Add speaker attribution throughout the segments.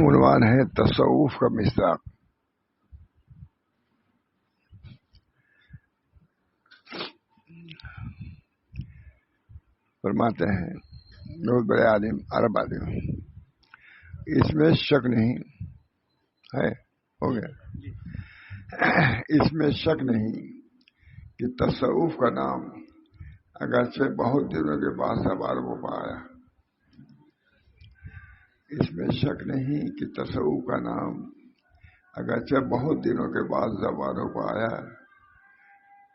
Speaker 1: عنوان ہے تصوف کا مصداق۔ فرماتے ہیں بہت بڑے عالم، عرب عالم، اس میں شک نہیں ہے، ہو گیا، اس میں شک نہیں کہ تصوف کا نام اگرچہ بہت دنوں کے بعد زبان کو پایا، اس میں شک نہیں کہ تصوف کا نام اگرچہ بہت دنوں کے بعد زبانوں کو آیا،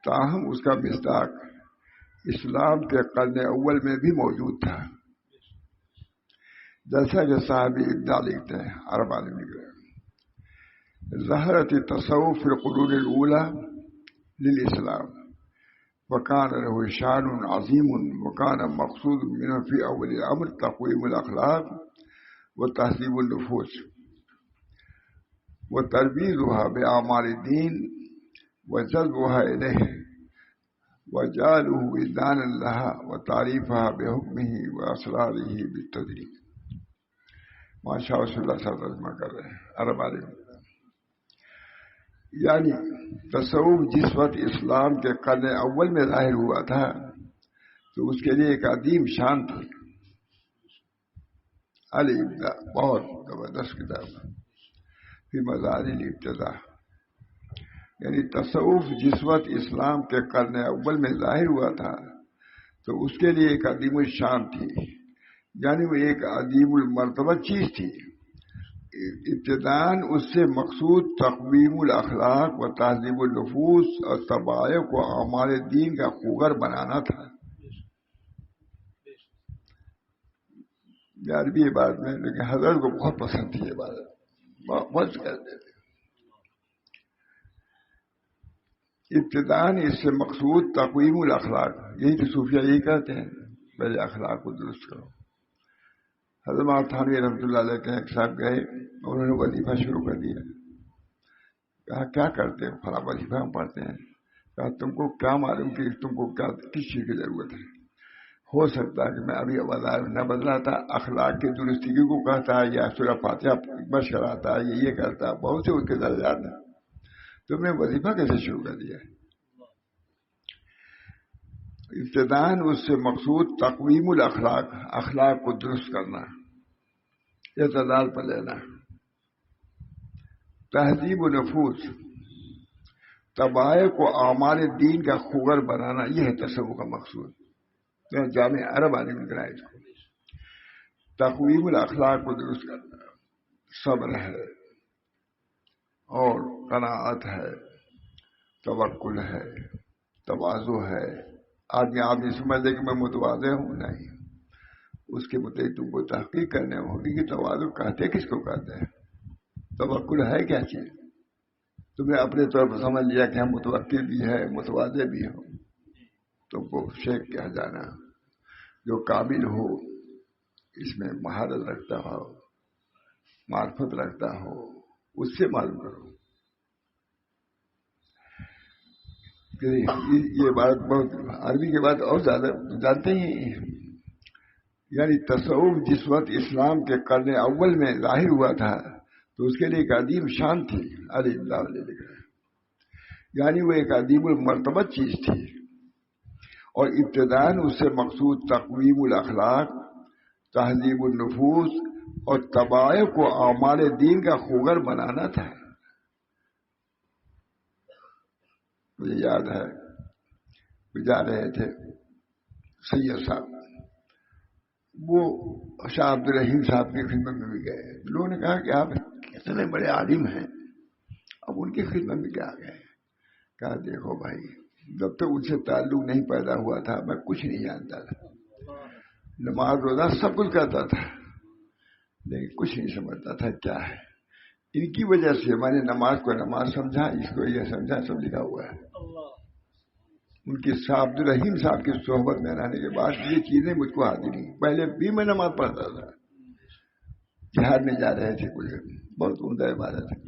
Speaker 1: تاہم اس کا مصداق اسلام کے قرن اول میں بھی موجود تھا، جیسا کہ صاحب ابداع لکھتے ہیں، عرب عالم لکھ رہے ہیں، ظہرت تصوف فی القرون الاولی للاسلام وکان له شان عظیم وکان مقصود منه فی اول الامر تقویم الاخلاق وتہذیب النفوس وتربیزها باعمال الدین وجذبها الیہ وجعله اذعانا لها وتعریفها بحکمه واسراره بالتدریج۔ ماشاء اللہ صلی اللہ علیہ وسلم کر رہے ہیں عرب عالم، یعنی تصوف جس وقت اسلام کے قرن اول میں ظاہر ہوا تھا تو اس کے لیے ایک عظیم شان تھی۔ الابداع بہت زبردست کتاب فی مظاہر الابتداء، یعنی تصوف جس وقت اسلام کے قرن اول میں ظاہر ہوا تھا تو اس کے لیے ایک عظیم الشان تھی، یعنی وہ ایک عظیم المرتبہ چیز تھی۔ ابتداً اس سے مقصود تقویم الاخلاق و تہذیب النفوس اور طبائع کو اعمال دین کا خوگر بنانا تھا۔ عربی عبارت میں، لیکن حضرت کو بہت پسند تھی یہ عبارت، بہت کہتے تھے۔ ابتداً اس سے مقصود تقویم الاخلاق، یہی تو صوفیہ یہی کہتے ہیں، پہلے اخلاق کو درست کرو۔ حضرت مولانا تھانوی رحمۃ اللہ علیہ کے ایک صاحب گئے، انہوں نے وظیفہ شروع کر دیا، کہا کیا کرتے ہیں؟ فلاں وظیفہ ہم پڑھتے ہیں۔ کہا تم کو کیا معلوم کہ تم کو کیا کس چیز کی ضرورت ہے؟ ہو سکتا ہے کہ میں ابھی وظائف نہ بدلاتا، اخلاق کی درستگی کو کہتا ہے یا سورہ فاتحہ بش کراتا ہے یہ کرتا ہے، بہت سے اس کے درجات ہیں، تم نے وظیفہ کیسے شروع کر دیا؟ ابتداً اس سے مقصود تقویم الاخلاق، اخلاق کو درست کرنا، اعتدال پر لینا، تہذیب النفوس، طبائع کو اعمال دین کا خوگر بنانا، یہ ہے تصوف کا مقصود۔ جامع عرب عالم نے کہا اس کو تقویم الاخلاق کو درست کرنا، صبر ہے اور قناعت ہے، توکل ہے، تواضع ہے۔ آدمی سمجھ لے کہ میں متواضع ہوں، نہیں، اس کے متعلق تم کو تحقیق کرنے ہوگی کہ تواضع کہتے کس کو کہتے ہیں، توکل ہے کیا چیز؟ تم نے اپنے طور پر سمجھ لیا کہ ہم متوکل بھی ہے، متواضع بھی ہوں، تم کو شیخ کہا جانا، جو قابل ہو، اس میں مہارت رکھتا ہو، معرفت رکھتا ہو، اس سے معلوم کرو۔ یہ بات بہت عربی کے بعد اور زیادہ جانتے ہی، یعنی تصوف جس وقت اسلام کے قرن اول میں ظاہر ہوا تھا تو اس کے لیے ایک عظیم شان تھی، الابداع لکھ رہے ہیں، یعنی وہ ایک عظیم المرتبہ چیز تھی، اور ابتداً اس سے مقصود تقویم الاخلاق، تہذیب النفوس اور طبائع کو اعمال دین کا خوگر بنانا تھا۔ مجھے یاد ہے جا رہے تھے سید صاحب، وہ شاہ عبد الرحیم صاحب کی خدمت میں بھی گئے، لوگوں نے کہا کہ آپ کتنے بڑے عالم ہیں، اب ان کی خدمت میں کیا گئے؟ کہا دیکھو بھائی، جب تک ان سے تعلق نہیں پیدا ہوا تھا میں کچھ نہیں جانتا تھا، نماز روزہ سب کچھ کرتا تھا لیکن کچھ نہیں سمجھتا تھا کیا ہے۔ ان کی وجہ سے میں نے نماز کو نماز سمجھا، اس کو یہ سمجھا، سب لکھا ہوا ہے۔ ان کی شاہ عبد الرحیم صاحب کی صحبت میں رہنے کے بعد یہ چیزیں مجھ کو آتی نہیں، پہلے بھی میں نماز پڑھتا تھا، جہاد میں جا رہے تھے، کچھ بہت عمدہ عبادت ہے،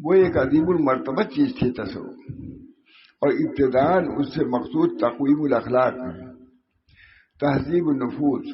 Speaker 1: وہ ایک عظیم المرتبہ چیز تھی تصوف، اور ابتداً اس سے مقصود تقویم الاخلاق، تہذیب النفوس،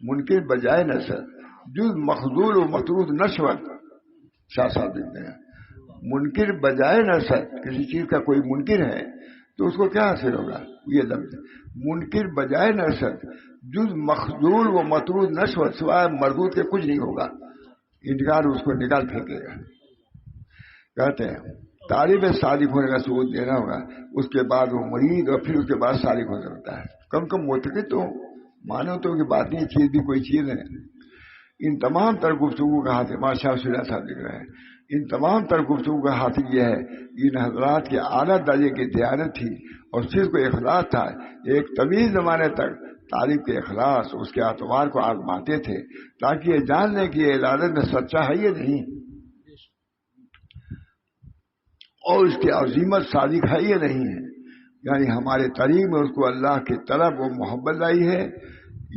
Speaker 1: منکر بجائے نشر جز مخذول و مطرود نشوت. شاہ صاحب لکھتے ہیں منکر بجائے نشر، کسی چیز کا کوئی منکر ہے تو اس کو کیا حاصل ہوگا؟ یہ لفظ منکر بجائے نشر جز مخذول و مطرود نشوت، سوائے مردود کے کچھ نہیں ہوگا. انکار اس کو نکال پھینکے گا. کہتے ہیں طالب صادق ہونے کا ثبوت دینا ہوگا، اس کے بعد وہ مرید اور پھر اس کے بعد صادق ہو سکتا ہے. کم کم معتقد تو مانو تو کہ باطنی چیز بھی کوئی چیز ہے. ان تمام تر گفتگو کا حاصل ماشاء اللہ صاحب لکھ رہے ہیں، ان تمام تر گفتگو کا حاصل یہ ہے ان حضرات کے اعلیٰ درجے کی دیانت تھی اور صرف کو اخلاص تھا. ایک طویل زمانے تک طالب کے اخلاص اس کے اعتبار کو آزماتے تھے تاکہ یہ جان لیں کہ یہ عبادت میں سچا ہے یہ نہیں، اور اس کی عظیمت صادق ہے یہ نہیں ہے. یعنی ہمارے طریق میں اس کو اللہ کی طلب و محبت لائی ہے،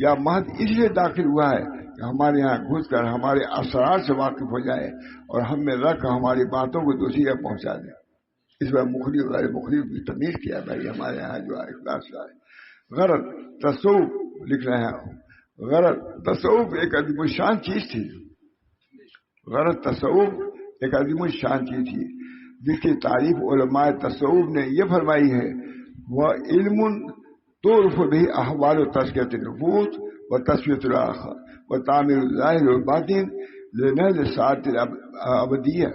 Speaker 1: یا محض اس لیے داخل ہوا ہے کہ ہمارے یہاں گھس کر ہمارے اسرار سے واقف ہو جائے اور ہم میں رکھ ہماری باتوں کو دوسری جگہ پہنچا دے. اس میں مخلص غیر مخلص کی تمیز کیا بھائی ہمارے یہاں جو اخلاص ہے. غرض تصوف لکھ رہے ہیں، غرض تصوف ایک عظیم الشان چیز تھی. غرض تصوف ایک عظیم الشان چیز تھی جس کی تعریف علماء تصوف نے یہ فرمائی ہے، وہ علم تعرف به احوال و تزکیۃ النفوس و تصفیۃ الاخر و تعمیر الظاہر والباطن لنیل السعادۃ الابدیہ.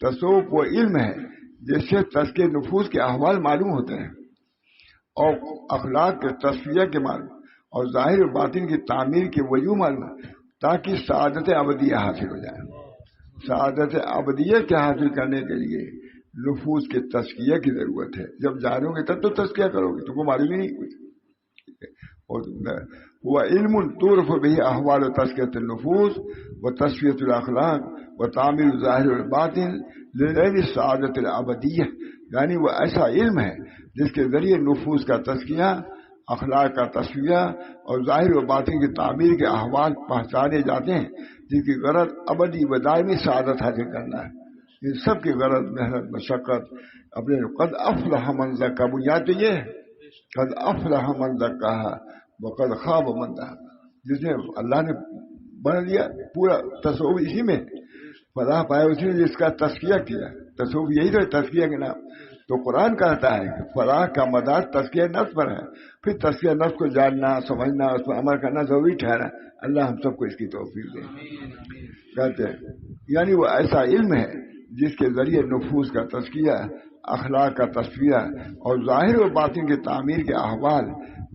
Speaker 1: تصوف وہ علم ہے جس سے تزکیہ نفوس کے احوال معلوم ہوتے ہیں اور اخلاق کے تصفیہ کے معلوم اور ظاہر و باطن کی تعمیر کے وجوہ معلوم، تاکہ سعادت ابدیہ حاصل ہو جائے. سعادت ابدیہ کے حاصل کرنے کے لیے نفوس کے تزکیہ کی ضرورت ہے. جب جانو گے تب تو تزکیہ کرو گے، تم کو معلوم ہی نہیں کچھ. وہ علم تعرف به احوال و تزکیۃ النفوس و تصفیۃ الاخلاق و تعمیر الظاہر والباطن لنیل السعادۃ الابدیہ. یعنی وہ ایسا علم ہے جس کے ذریعے نفوس کا تزکیہ، اخلاق کا تصفیہ اور ظاہر و باطن کی تعمیر کے احوال پہچانے جاتے ہیں، جن کی غرض ابدی و دائمی سعادت حاصل کرنا ہے. ان سب کی غرض محنت مشقت اپنے قد افلح من زکا. بنیاد تو یہ ہے قد افلح من زکا وقد خواب من دہا. جس نے اللہ نے بنا دیا پورا تصوف اسی میں فلاح پایا، اسی نے جس کا تزکیہ کیا. تصوف یہی تو تزکیہ کے نام. تو قرآن کہتا ہے کہ فلاح کا مدار تزکیہ نفس پر ہے. پھر تزکیہ نفس کو جاننا، سمجھنا، اس پر عمل کرنا ضروری ٹھہرا. اللہ ہم سب کو اس کی توفیق دے. کہتے ہیں یعنی وہ ایسا علم ہے جس کے ذریعے نفوس کا تزکیہ، اخلاق کا تصفیہ اور ظاہر و باطن کی تعمیر کے احوال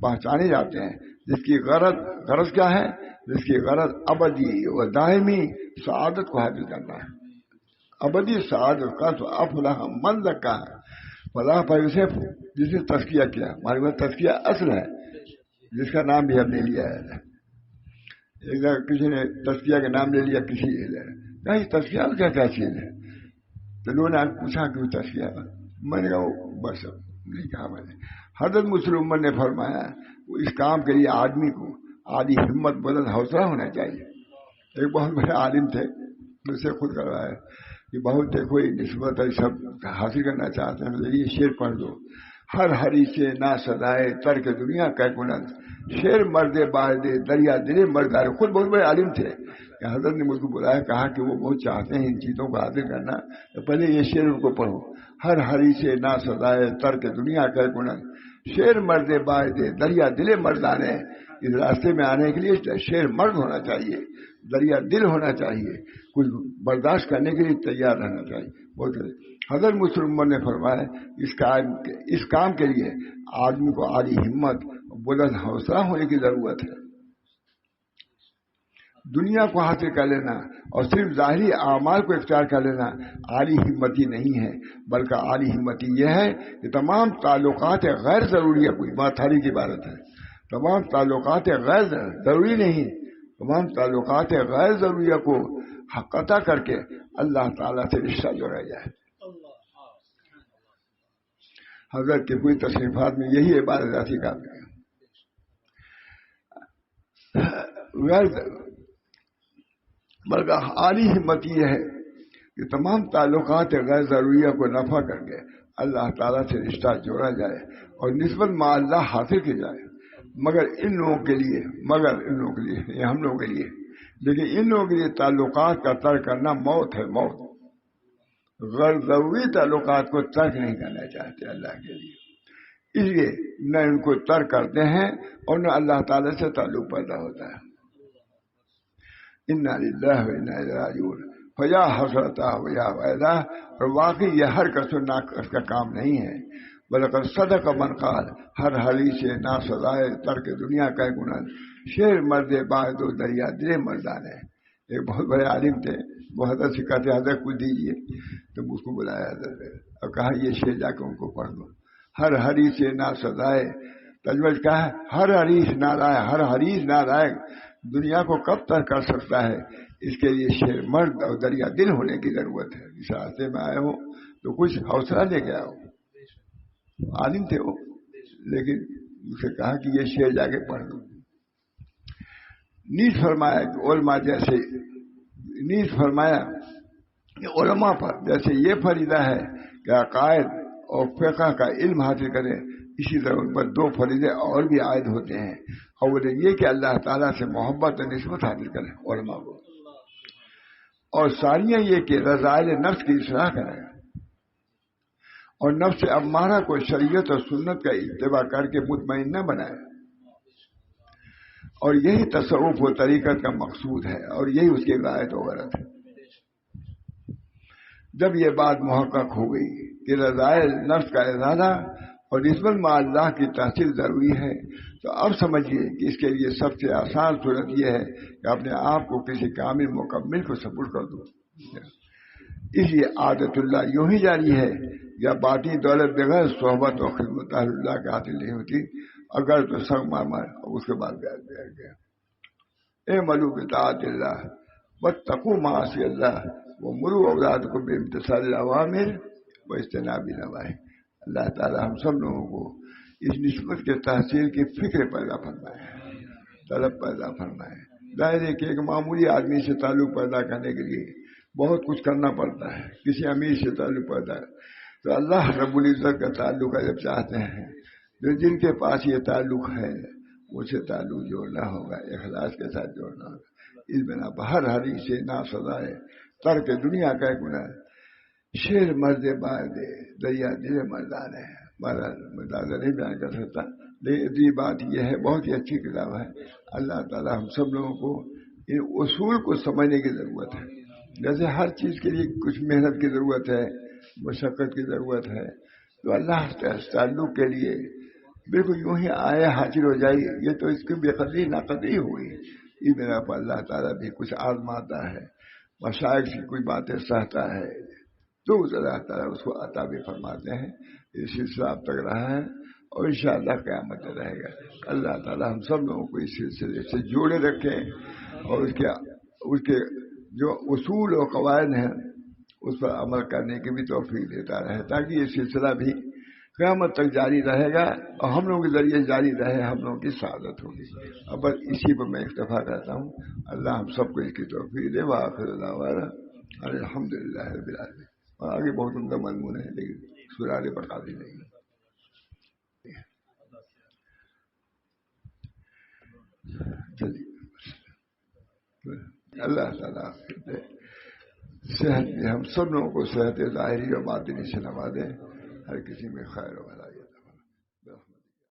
Speaker 1: پہچانے جاتے ہیں، جس کی غرض کیا ہے؟ جس کی غرض ابدی و دائمی سعادت کو حاصل کرنا ہے. ابدی سعادت کا تو افلاح من زکا ہے. فلاح پائی اسے جس نے تزکیہ کیا. ہمارے پاس تزکیہ اصل ہے جس کا نام بھی ہم نے لیا ہے. ایک جگہ کسی نے تزکیہ کا نام لے لیا، کسی نہیں تزکیہ کیا چیز ہے؟ تو لوگوں نے پوچھا کہ تزکیہ، میں نے کہا بس نہیں کہا میں نے. حضرت مسلم نے فرمایا اس کام کے لیے آدمی کو عالی ہمت بلند حوصلہ ہونا چاہیے. ایک بہت بڑے عالم تھے، مجھ سے خود کروایا کہ بہت دیکھو یہ نسبت ہے سب حاصل کرنا چاہتے ہیں. یہ شعر پڑھ دو، ہر ہری سے نہ سدائے ترک دنیا کا کنند شیر مرد باردے دریا دلے مردار. خود بہت بڑے عالم تھے. حضرت نے مجھ کو بلایا، کہا کہ وہ بہت چاہتے ہیں ان چیزوں کو حاصل کرنا، تو پہلے یہ شعر ان کو پڑھو. ہر ہری سے نہ سدائے ترک دنیا کا کنند شیر مرد باردے دریا دلے مردانے. اس راستے میں آنے کے لیے شیر مرد ہونا چاہیے، دریا دل ہونا چاہیے، کچھ برداشت کرنے کے لیے تیار رہنا چاہیے. بہت حضرت مسلم نے فرمایا اس کام کے لیے آدمی کو عالی ہمت بلند حوصلہ ہونے کی ضرورت ہے. دنیا کو حاصل کر لینا اور صرف ظاہری اعمال کو اختیار کر لینا عالی ہمتی نہیں ہے، بلکہ عالی ہمتی یہ ہے کہ تمام تعلقات غیر ضروری ہے. کوئی بات تھاری کی عبارت ہے. تمام تعلقات غیر ضروری نہیں، تمام تعلقات غیر ضروریہ کو قطع کر کے اللہ تعالیٰ سے رشتہ جوڑا جائے. حضرت کے کوئی تصنیفات میں یہی عبارت ایسی کام ہے. بلکہ عالی ہمت یہ ہے کہ تمام تعلقات غیر ضروریہ کو نفع کر کے اللہ تعالیٰ سے رشتہ جوڑا جائے اور نسبت مع اللہ حاصل کی جائے. مگر ان لوگوں کے لیے یہ ہم لوگوں کے لیے، لیکن ان لوگوں کے لیے تعلقات کا ترک کرنا موت ہے، موت۔ غیر ضروری تعلقات کو ترک نہیں کرنا چاہتے اللہ کے لیے، اس لیے نہ ان کو ترک کرتے ہیں اور نہ اللہ تعالی سے تعلق پیدا ہوتا ہے۔ انا للہ و انا الیہ راجعون، فیا حسرتا ویا ویلا، اور واقعی یہ ہر کس کا کام نہیں ہے، بلکہ صدق من قال، ہر حدیث نا سزائے ترک دنیا کا گناہ، شیر مرد باعث و دریا دل مردان ہے۔ ایک بہت بڑے عالم تھے، وہ حضرت سے کہتے حضرت کو دیجیے، تو اس کو بلایا حضرت نے اور کہا یہ شیر جا کے ان کو پڑھ دو۔ ہر حدیث نا سزائے، تجویز کیا ہے؟ ہر حدیث نالائق دنیا کو کب تک کر سکتا ہے، اس کے لیے شیر مرد اور دریا دل ہونے کی ضرورت ہے۔ اس راستے میں آئے ہو تو کچھ حوصلہ لے کے آؤ۔ عالم تھے وہ، لیکن اسے کہا کہ یہ شیر جا کے پڑھ دو۔ نیز فرمایا کہ علماء جیسے، نیز فرمایا کہ علماء پر جیسے یہ فریضہ ہے کہ عقائد اور فقہ کا علم حاصل کریں، اسی طرح ان پر دو فریضے اور بھی عائد ہوتے ہیں، اور وہ یہ کہ اللہ تعالیٰ سے محبت و نسبت حاصل کریں علماء کو، اور ثانیہ یہ کہ رذائل نفس کی اصلاح کریں اور نفس امارہ کو شریعت اور سنت کا اتباع کر کے مطمئن نہ بنائے، اور یہی تصوف و طریقت کا مقصود ہے، اور یہی اس کی غایت و غرض ہے۔ جب یہ بات محقق ہو گئی کہ رذائل نفس کا ازالہ اور نسبت مع اللہ کی تحصیل ضروری ہے، تو اب سمجھیے کہ اس کے لیے سب سے آسان صورت یہ ہے کہ اپنے آپ کو کسی کامل مکمل کو سپرد کر دو۔ اس لیے عادت اللہ یوں ہی جاری ہے، یا باطنی دولت بغیر صحبت اور خدمت اللہ کے حاصل نہیں ہوتی، اگر تو سنگ مار اس کے بعد بیٹھ گیا۔ اے ملو بطاعت اللہ واتقوا معاصی اللہ ومروا اولادکم بامتثال الاوامر واجتناب النواہی۔ اللہ تعالی ہم سب لوگوں کو اس نسبت کے تحصیل کی فکر پیدا فرمائے، طلب پیدا فرمائے۔ ظاہر ہے کہ ایک معمولی آدمی سے تعلق پیدا کرنے کے لیے بہت کچھ کرنا پڑتا ہے، کسی امیر سے تعلق پیدا، تو اللہ رب العزت کا تعلق جب چاہتے ہیں، جو جن کے پاس یہ تعلق ہے مجھ سے تعلق جوڑنا ہوگا، اخلاص کے ساتھ جوڑنا ہوگا۔ اس بنا پر ہر حدیث سے نا سزائے ترک دنیا کا گناہ، شیر مرد باعث دریا دل مردان ہے۔ مردان نہیں بیان کر سکتا، لیکن یہ بات یہ ہے، بہت ہی اچھی کتاب ہے۔ اللہ تعالیٰ ہم سب لوگوں کو ان اصول کو سمجھنے کی ضرورت ہے۔ جیسے ہر چیز کے لیے کچھ محنت کی ضرورت ہے، مشقت کی ضرورت ہے، تو اللہ تعلق کے لیے بالکل یوں ہی آئے حاصل ہو جائے، یہ تو اس کی بے قدری ناقدری ہوئی۔ اس بنا پر اللہ تعالیٰ بھی کچھ آزماتا ہے، مشائخ سے کچھ باتیں سہتا ہے، تو اللہ تعالیٰ اس کو عطا بھی فرماتے ہیں۔ یہ سلسلہ اب تک رہا ہے اور انشاءاللہ قیامت رہے گا۔ اللہ تعالیٰ ہم سب لوگوں کو اس سلسلے سے جوڑے رکھیں، اور اس کے جو اصول و قواعد ہیں اس پر عمل کرنے کی بھی توفیق دیتا رہے، تاکہ یہ سلسلہ بھی قیامت تک جاری رہے گا اور ہم لوگوں کے ذریعے جاری رہے، ہم لوگوں کی سعادت ہوگی۔ اب بس اسی پر میں اکتفا کرتا ہوں۔ اللہ ہم سب کو اس کی توفیق دے۔ وآخر دعوانا الحمدللہ رب العالمین۔ اور آگے بہت عمدہ مضمون ہے، لیکن سرانے پر قابل نہیں۔ اللہ تعالیٰ صحت میں ہم سب لوگوں کو صحت ظاہری اور باطنی سے نوازے، ہر کسی میں خیر و بھلائی۔